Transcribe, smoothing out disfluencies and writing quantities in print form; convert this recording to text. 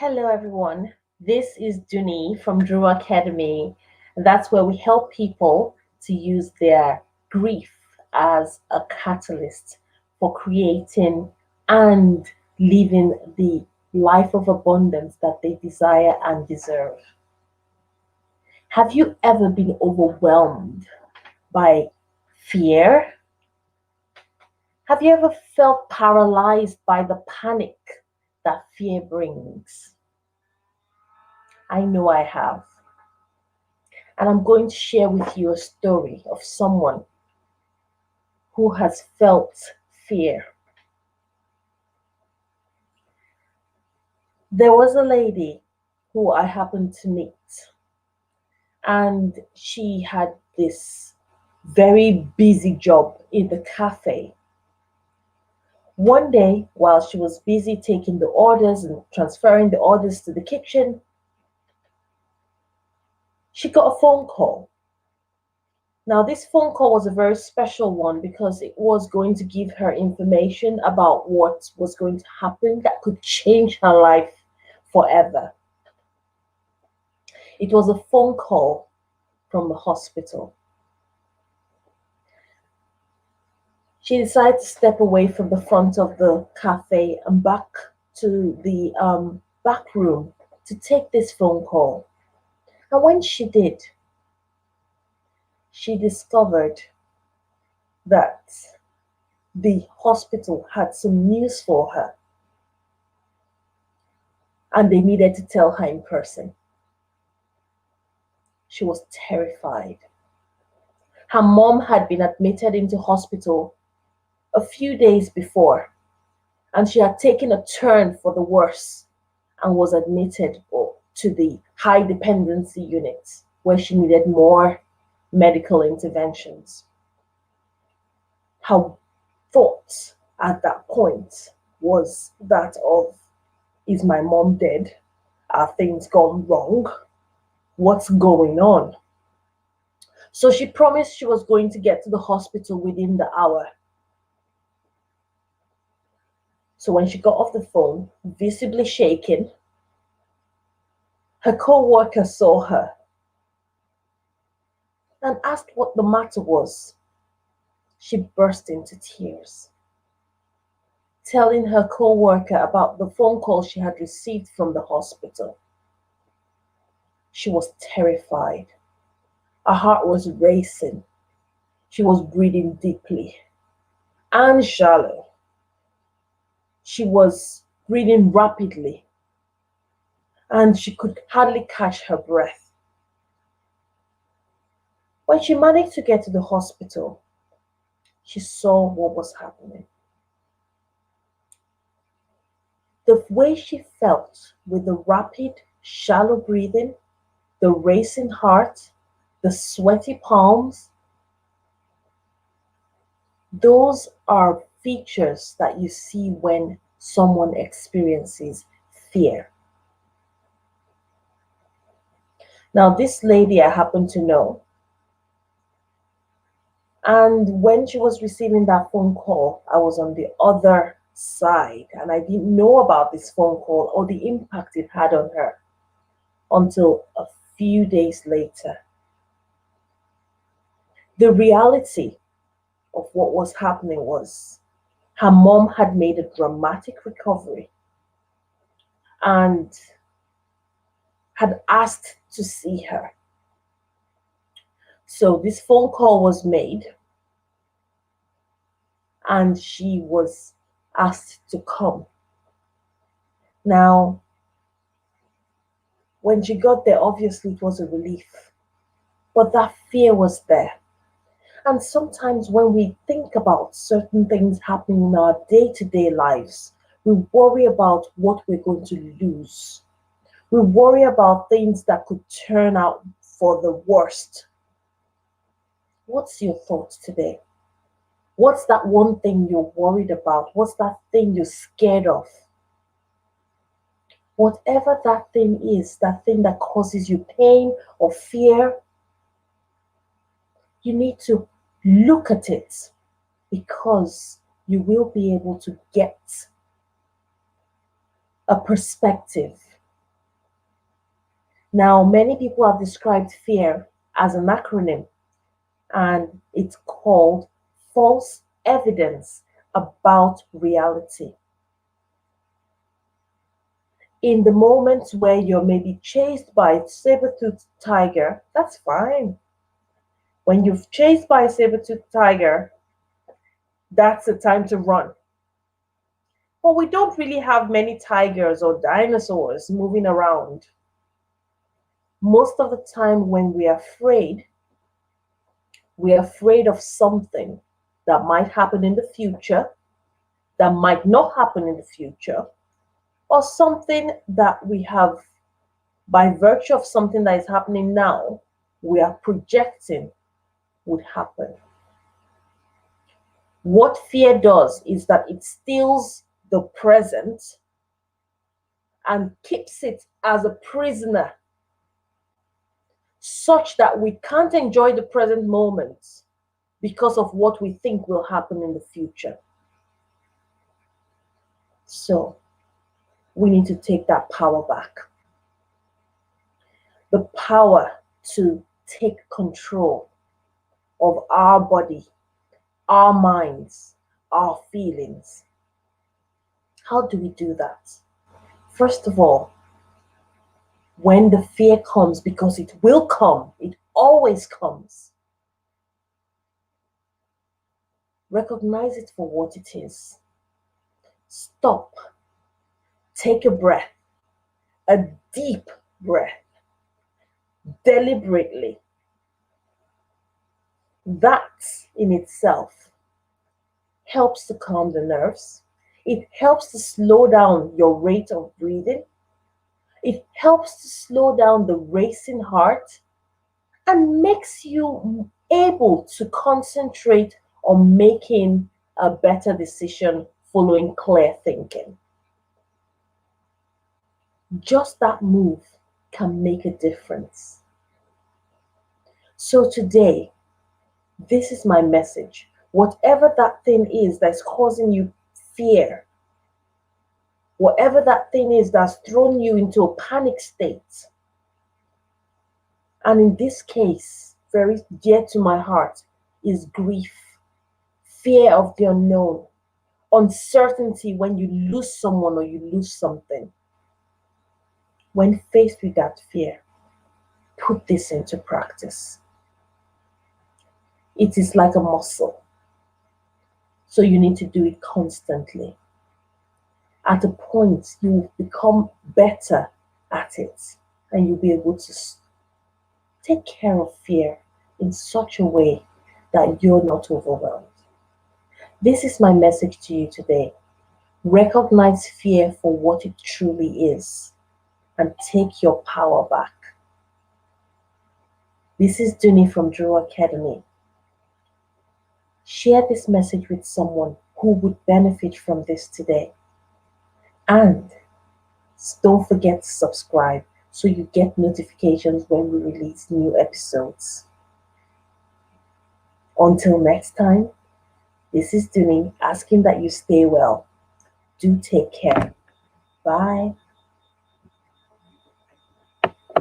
Hello, everyone. This is Duni from Drew Academy. That's where we help people to use their grief as a catalyst for creating and living the life of abundance that they desire and deserve. Have you ever been overwhelmed by fear? Have you ever felt paralyzed by the panic that fear brings? I know I have. And I'm going to share with you a story of someone who has felt fear. There was a lady who I happened to meet, and she had this very busy job in the cafe. One day, while she was busy taking the orders and transferring the orders to the kitchen, she got a phone call. Now, this phone call was a very special one because it was going to give her information about what was going to happen that could change her life forever. It was a phone call from the hospital. She decided to step away from the front of the cafe and back to the back room to take this phone call. And when she did, she discovered that the hospital had some news for her and they needed to tell her in person. She was terrified. Her mom had been admitted into hospital a few days before, and she had taken a turn for the worse and was admitted to the high dependency unit where she needed more medical interventions. Her thoughts at that point was that of, is my mom dead? Are things gone wrong? What's going on? So she promised she was going to get to the hospital within the hour. So when she got off the phone, visibly shaking, her co-worker saw her and asked what the matter was. She burst into tears, telling her co-worker about the phone call she had received from the hospital. She was terrified. Her heart was racing. She was breathing deeply and shallow. She was breathing rapidly, and she could hardly catch her breath. When she managed to get to the hospital, she saw what was happening. The way she felt with the rapid, shallow breathing, the racing heart, the sweaty palms, those are features that you see when someone experiences fear. Now, this lady I happen to know, and when she was receiving that phone call, I was on the other side and I didn't know about this phone call or the impact it had on her until a few days later. The reality of what was happening was her mom had made a dramatic recovery and had asked to see her. So this phone call was made and she was asked to come. Now, when she got there, obviously it was a relief, but that fear was there. And sometimes when we think about certain things happening in our day-to-day lives, we worry about what we're going to lose. We worry about things that could turn out for the worst. What's your thoughts today? What's that one thing you're worried about? What's that thing you're scared of? Whatever that thing is, that thing that causes you pain or fear, you need to look at it because you will be able to get a perspective Now, many people have described fear as an acronym, and it's called false evidence about reality. In the moments where you're maybe chased by a saber-toothed tiger, that's fine. When you're chased by a saber-toothed tiger, that's the time to run. But we don't really have many tigers or dinosaurs moving around. Most of the time, when we're afraid of something that might happen in the future, that might not happen in the future, or something that we have, by virtue of something that is happening now, we are projecting would happen. What fear does is that it steals the present and keeps it as a prisoner, such that we can't enjoy the present moment because of what we think will happen in the future. So we need to take that power back. The power to take control of our body, our minds, our feelings. How do we do that? First of all, when the fear comes, because it will come, it always comes, recognize it for what it is. Stop. Take a breath, a deep breath, deliberately. That in itself helps to calm the nerves. It helps to slow down your rate of breathing. It helps to slow down the racing heart and makes you able to concentrate on making a better decision following clear thinking. Just that move can make a difference. So today, this is my message. Whatever that thing is that's causing you fear, whatever that thing is that's thrown you into a panic state, and in this case, very dear to my heart, is grief, fear of the unknown, uncertainty when you lose someone or you lose something. When faced with that fear, put this into practice. It is like a muscle, so you need to do it constantly. At a point, you will become better at it, and you'll be able to take care of fear in such a way that you're not overwhelmed. This is my message to you today. Recognize fear for what it truly is and take your power back. This is Duni from Drew Academy. Share this message with someone who would benefit from this today. And don't forget to subscribe so you get notifications when we release new episodes. Until next time, this is Duni asking that you stay well. Do take care. Bye.